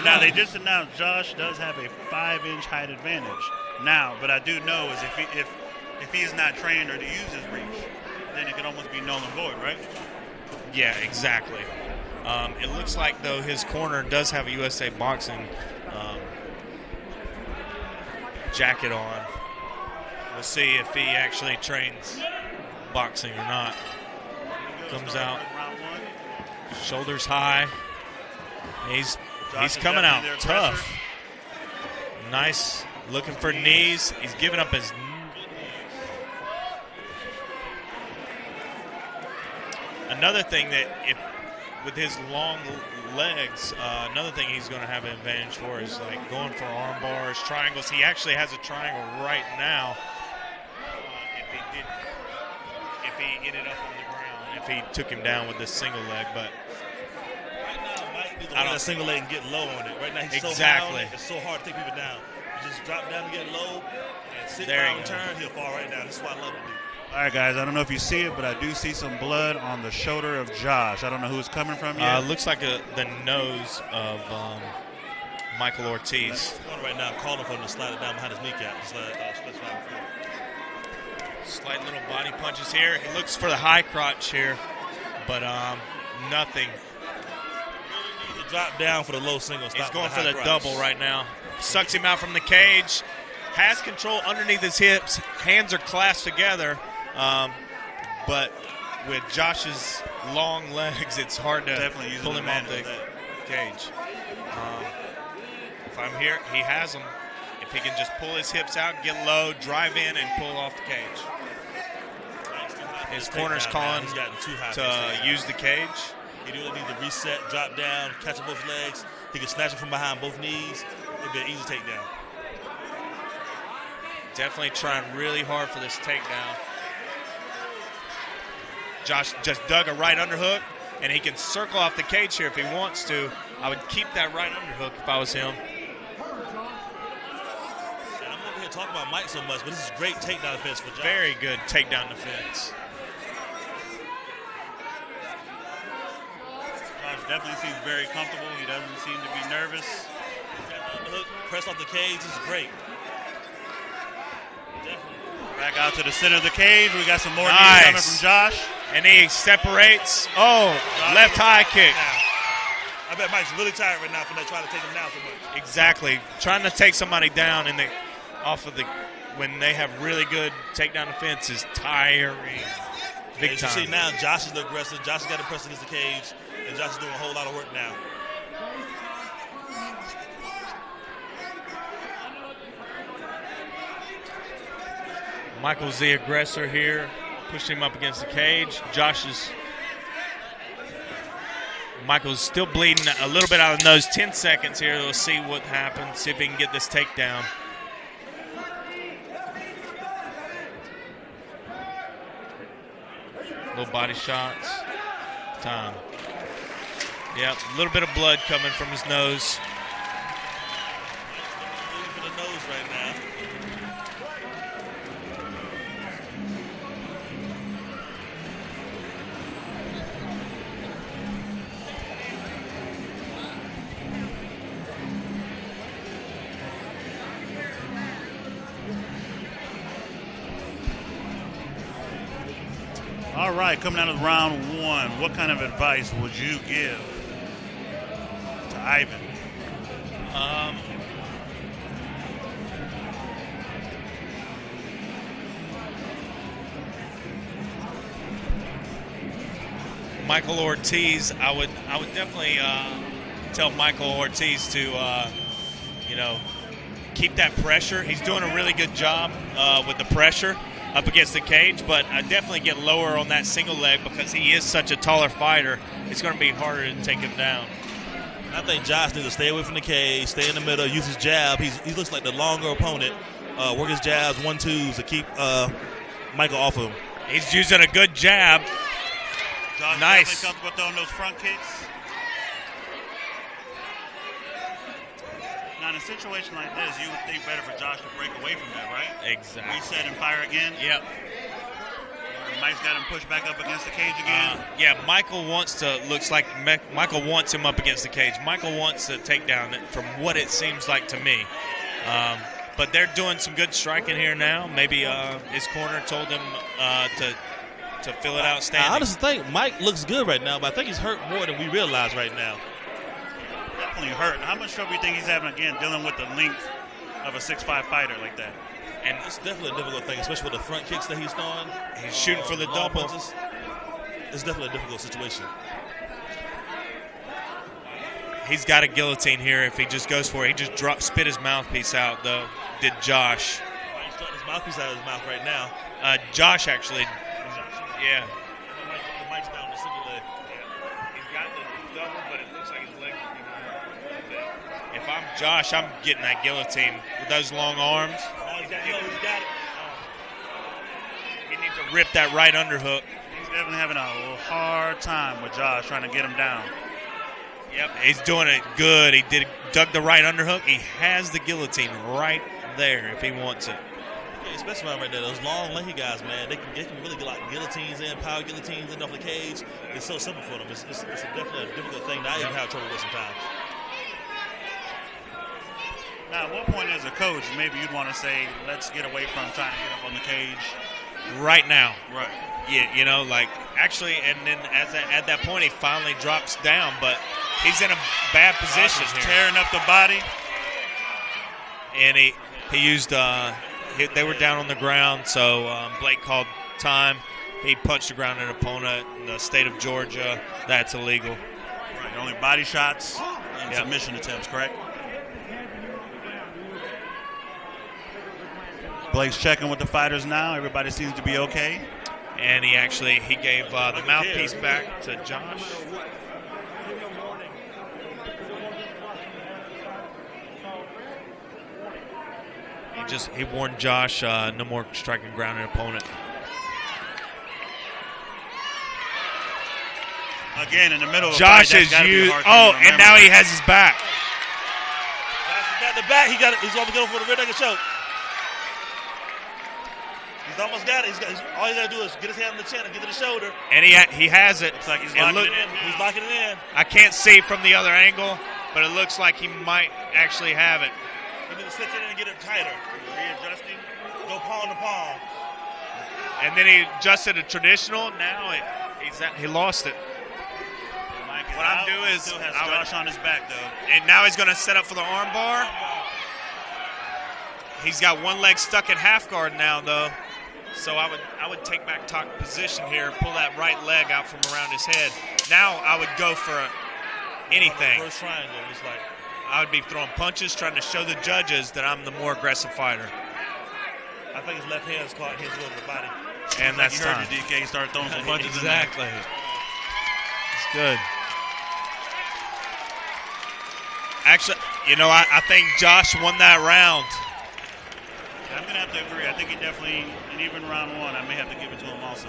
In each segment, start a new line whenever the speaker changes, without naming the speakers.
Now, they just announced Josh does have a 5-inch height advantage now, but I do know is if he is not trained or to use his reach, then it could almost be null and void, right?
Yeah, exactly. It looks like, though, his corner does have a USA Boxing jacket on. We'll see if he actually trains boxing or not. Comes out, shoulders high. He's coming out tough. Nice, looking for knees. He's giving up his. Another thing that with his long legs, another thing he's going to have an advantage for is like going for arm bars, triangles. He actually has a triangle right now. If he ended up on the ground, if he took him down with this single leg, but
right now Mike needs to let that single leg and get low on it. Right now he's so high on it, it's so hard to take people down. You just drop down and get low and sit down and turn, he'll fall right down. This is what I love to do.
All right, guys, I don't know if you see it, but I do see some blood on the shoulder of Josh. I don't know who it's coming from yet.
Looks like the nose of Michael Ortiz.
Right now, I'm calling for him to slide it down behind his kneecap.
Slight little body punches here. He looks for the high crotch here, but nothing.
He drop down for the low single.
He's going for the double right now. Sucks him out from the cage. Has control underneath his hips. Hands are clasped together. But with Josh's long legs, it's hard to pull him off the cage. If I'm here, he has him. If he can just pull his hips out, get low, drive in, and pull off the cage. His corner's calling to use the cage.
He do need to reset, drop down, catch both legs. He can snatch it from behind both knees. It'd be an easy takedown.
Definitely trying really hard for this takedown. Josh just dug a right underhook, and he can circle off the cage here if he wants to. I would keep that right underhook if I was him.
And I'm over here talking about Mike so much, but this is great takedown defense for Josh.
Very good takedown defense.
Josh definitely seems very comfortable. He doesn't seem to be nervous.
Underhook, press off the cage. This is great.
Back out to the center of the cage. We got some more knees coming from Josh.
And he separates. Oh, left high kick.
I bet Mike's really tired right now from trying to take him down so much.
Exactly. Trying to take somebody down when they have really good takedown defense is tiring. Big time.
You see now, Josh is the aggressor. Josh has got to press against the cage, and Josh is doing a whole lot of work now.
Michael's the aggressor here, pushing him up against the cage. Michael's still bleeding a little bit out of the nose. 10 seconds here. We'll see what happens, see if he can get this takedown. Little body shots. Time. Yep, a little bit of blood coming from his nose.
Bleeding for the nose right now.
All right, coming out of round one, what kind of advice would you give to Ivan?
Michael Ortiz, I would definitely tell Michael Ortiz to, keep that pressure. He's doing a really good job with the pressure up against the cage, but I definitely get lower on that single leg because he is such a taller fighter. It's going to be harder to take him down.
I think Josh needs to stay away from the cage, stay in the middle, use his jab. He looks like the longer opponent. Work his jabs, 1-2s to keep Michael off of him.
He's using a good jab.
Josh
nice.
Definitely comfortable throwing those front kicks. Now, in a situation like this, you would think better for Josh to break away from that, right?
Exactly.
Reset and fire again?
Yep.
Mike's got him pushed back up against the cage again.
Yeah, Michael wants him up against the cage. Michael wants to take down from what it seems like to me. But they're doing some good striking here now. Maybe his corner told him to fill it out standing.
I honestly think Mike looks good right now, but I think he's hurt more than we realize right now.
Definitely hurt. How much trouble do you think he's having, again, dealing with the length of a 6'5" fighter like that?
And it's definitely a difficult thing, especially with the front kicks that he's throwing.
He's shooting for the double.
Punches. It's definitely a difficult situation.
He's got a guillotine here if he just goes for it. He just spit his mouthpiece out, though, did Josh.
He's throwing his mouthpiece out of his mouth right now.
Josh, actually. Yeah.
The mic's down the single leg.
He's got the double, but it looks like his legs are getting. If I'm Josh, I'm getting that guillotine with those long arms.
He's got it.
He needs to rip that right underhook.
He's definitely having a hard time with Josh trying to get him down.
Yep, he's doing it good. He dug the right underhook. He has the guillotine right there if he wants it.
Yeah, especially right there, those long, lanky guys, man, they can really get like guillotines in, power guillotines in off the cage. It's so simple for them. It's definitely a difficult thing that I even have trouble with sometimes.
Now, at what point as a coach, maybe you'd want to say, let's get away from trying to get up on the cage?
Right now.
Right.
Yeah, actually, and then at that point, he finally drops down, but he's in a bad position here.
Tearing up the body.
And he used, they were down on the ground, so Blake called time. He punched the ground at an opponent in the state of Georgia. That's illegal.
Right, only body shots and submission attempts, correct? Blake's checking with the fighters now. Everybody seems to be okay.
And he gave the mouthpiece back to Josh. He warned Josh no more striking ground an opponent.
Again, in the middle of
Josh
the fight,
is used. Oh, and now he has his back.
Josh got the back. He's almost going for the rear naked choke. He's almost got it. All he got to do is get his hand on the chin and get to the shoulder.
And he has it.
Looks like he's locking it in.
He's locking it in.
I can't see from the other angle, but it looks like he might actually have it.
He needs to sit in and get it tighter. Readjusting. Go palm to palm.
And then he adjusted a traditional. Now he lost it. What I'm doing is
still has Josh on his back though.
And now he's going to set up for the arm bar. He's got one leg stuck in half guard now though. So I would take back top position here, pull that right leg out from around his head. Now I would go for anything.
First triangle, it's like
I would be throwing punches, trying to show the judges that I'm the more aggressive fighter.
I think his left hand's caught his over the body.
And that's
you heard
time.
the DK start throwing some punches
Exactly. It's good. Actually, I think Josh won that round.
I'm going to have to agree. I think he definitely, and even round one, I may have to give it to him also.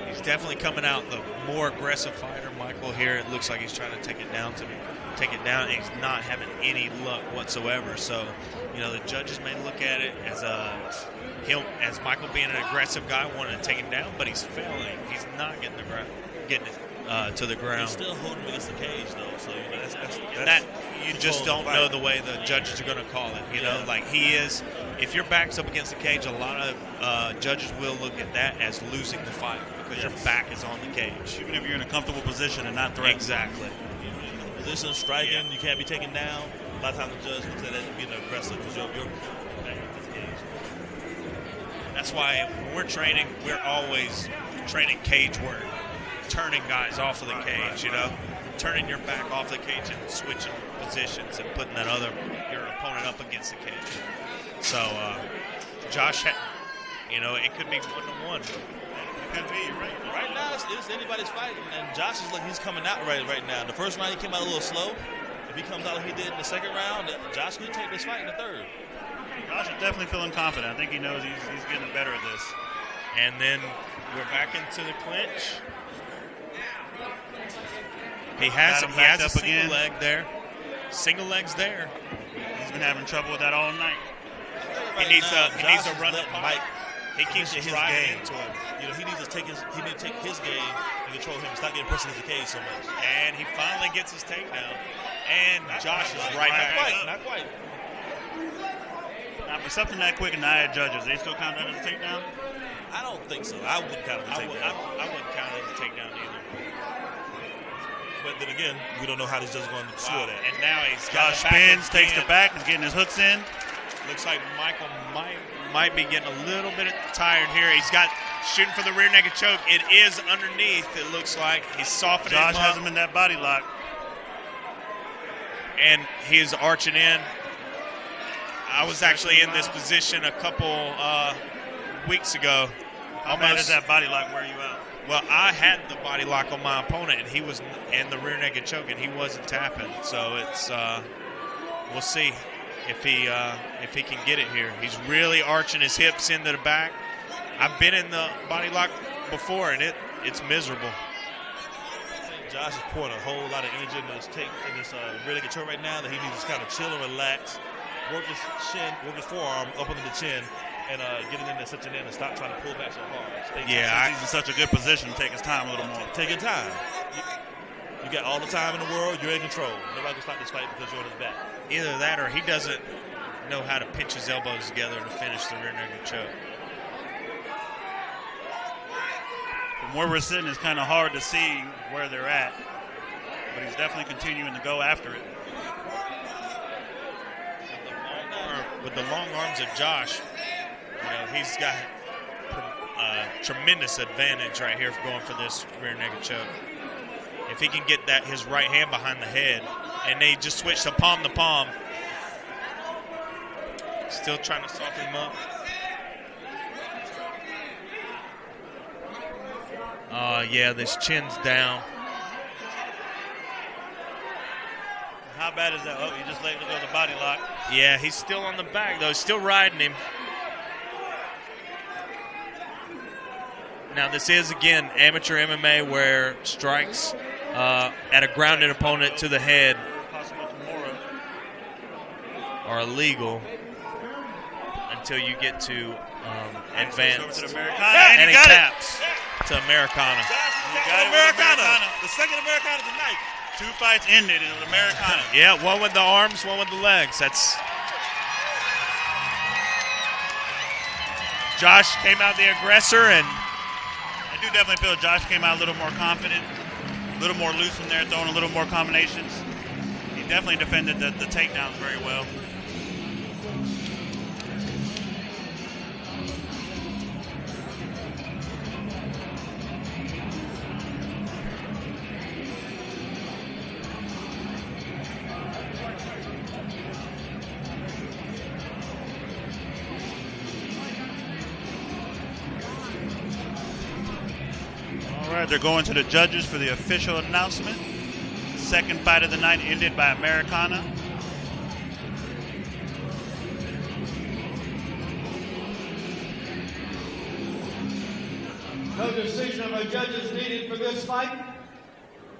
He's definitely coming out the more aggressive fighter. Michael here, it looks like he's trying to take it down, and he's not having any luck whatsoever. So, the judges may look at it as Michael being an aggressive guy, wanting to take him down, but he's failing. He's not getting it to the ground.
He's still holding him against the cage, though. So
you just don't know the way the judges are going to call it. Like he is. If your back's up against the cage, a lot of judges will look at that as losing the fight because your back is on the cage.
Even if you're in a comfortable position and not threatened.
Exactly.
Position, striking, you can't be taken down. A lot of times the judge looks at that as being aggressive because you're back against the cage.
That's why when we're training, we're always training cage work. Turning guys off of the cage, turning your back off the cage and switching positions and putting your opponent up against the cage. So, Josh, it could be 1-1.
It could be, right?
Right now, it's anybody's fight, and Josh is like he's coming out right now. The first round he came out a little slow. If he comes out like he did in the second round, Josh could take this fight in the third.
Josh is definitely feeling confident. I think he knows he's getting better at this.
And then we're back into the clinch. He has a single leg there. Single leg's there.
He's been having trouble with that all night.
He needs to run up
Mike
He keeps
his
driving
game.
into him.
You know, he needs to take his game and control him. Stop getting pressed against the cage so much.
And he finally gets his takedown. And Josh is right back.
Not quite.
Now, for something that quick and the eye of judges, they still count that as a takedown?
I don't think so. I wouldn't count it as a takedown.
I wouldn't count it as a takedown either.
But then again, we don't know how this judge is going to score that.
And now he's got
Josh spins, takes the back, and getting his hooks in.
Looks like Michael might be getting a little bit tired here. He's got shooting for the rear naked choke. It is underneath, it looks like. He's softening
Josh
him
has
up.
him in that body lock.
And he's arching in. I was actually in this position a couple weeks ago.
How bad is that body lock? Where are you at?
Well, I had the body lock on my opponent, and he was in the rear naked choke, and he wasn't tapping. So it's we'll see if he can get it here. He's really arching his hips into the back. I've been in the body lock before, and it's miserable.
Josh is pouring a whole lot of energy into this rear naked choke right now that he needs to kind of chill and relax, work his forearm up under the chin, and get it in there, such an in, and stop trying to pull back so hard.
He's in such a good position. Take his time a little more.
Take your time. You got all the time in the world. You're in control. Nobody can stop this fight because you're on his back.
Either that or he doesn't know how to pinch his elbows together to finish the rear naked choke.
From where we're sitting, it's kind of hard to see where they're at, but he's definitely continuing to go after it.
With the long arms of Josh, he's got tremendous advantage right here for going for this rear naked choke. If he can get his right hand behind the head, and they just switch to palm to palm. Still trying to soften him up. This chin's down.
How bad is that? Oh, he just let go of the body lock.
Yeah, he's still on the back, though. Still riding him. Now, this is, again, amateur MMA where strikes at a grounded opponent to the head are illegal until you get to advanced.
And he taps
to Americana.
Americana. The second Americana tonight.
2 fights ended in Americana.
Yeah, one with the arms, one with the legs. That's Josh came out the aggressor, and
I do definitely feel Josh came out a little more confident, a little more loose in there, throwing a little more combinations. He definitely defended the takedowns very well. All right, they're going to the judges for the official announcement. Second fight of the night ended by Americana.
No decision of the judges needed for this fight.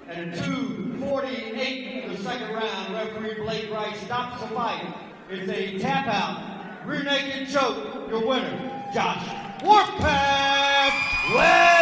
And 2:48 of the second round, referee Blake Wright stops the fight. It's a tap out, rear naked choke. Your winner, Josh Warpath Wesley.